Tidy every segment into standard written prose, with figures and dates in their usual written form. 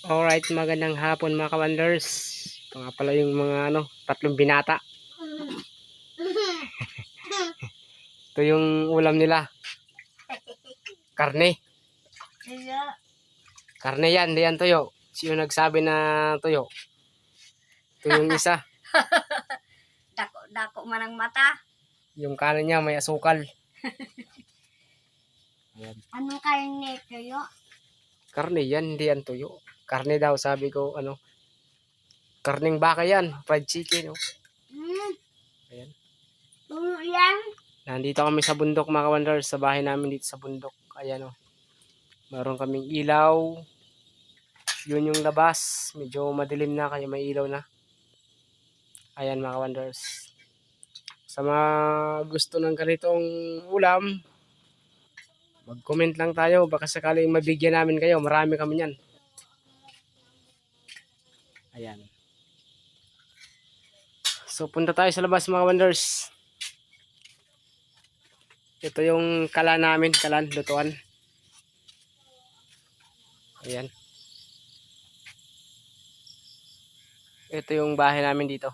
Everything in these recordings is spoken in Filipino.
Alright, magandang hapon mga ka-wonders. Ito nga pala yung mga tatlong binata. Ito yung ulam nila. Karne. Karne yan, di yan tuyo. Sino nagsabi na tuyo? Ito yung isa. Dako man ang mata. Yung kanin niya may asukal. Ayan. Anong karne tuyo? Karne yan, hindi yan tuyo. Karne daw, sabi ko, karning baka yan, fried chicken. Oh. Ayan. Tuyo yan? Nandito kami sa bundok mga ka-wonders, sa bahay namin dito sa bundok. Ayan o. Meron kaming ilaw. Yun yung labas. Medyo madilim na kaya may ilaw na. Ayan mga ka-wonders. Sa mga gusto ng ganitong ulam, mag-comment lang tayo. Baka sakaling mabigyan namin kayo. Marami kami yan. Ayan. So punta tayo sa labas mga ka-wonders. Ito yung kalan namin. Kalan, lutuan. Ayan. Ito yung bahay namin dito.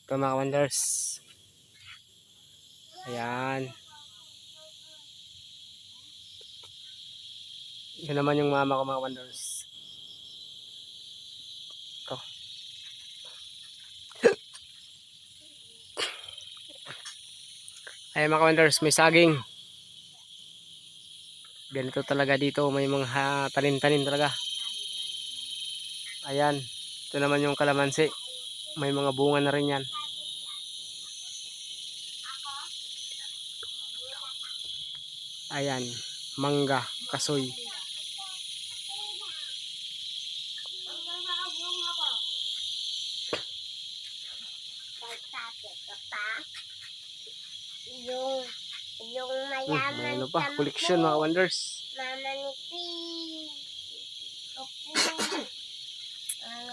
Ito mga ka-wonders. Ayan. Ito naman yung mama ko mga ka-wonders. Ito. Ayan mga ka-wonders, may saging. Ganito talaga dito. May mga tanim-tanim talaga. Ayan. Ito naman yung kalamansi. May mga bunga na rin yan. Ayan. Mangga. Kasoy. Yung mayaman Ano pa? Koleksyon mga wonders. Mama ni P.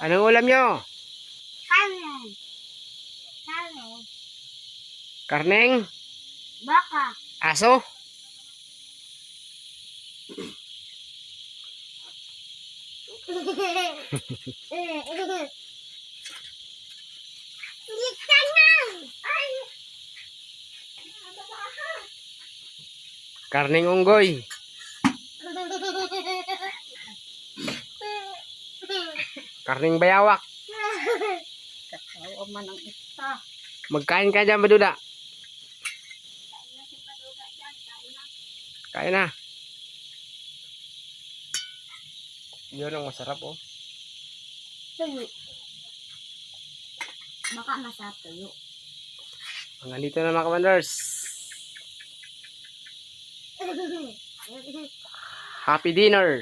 Anong ulam nyo? Kanin. Kanin. Karneng? Baka. Aso? Karneng unggoy. Karneng bayawak. Katawa man ang isa. Magkain ka dyan, Baduda. Kain na. Yun ang masarap, oh. Tuyo. Baka masarap tuyo. Hanggang dito na mga ka-wonders. Happy dinner.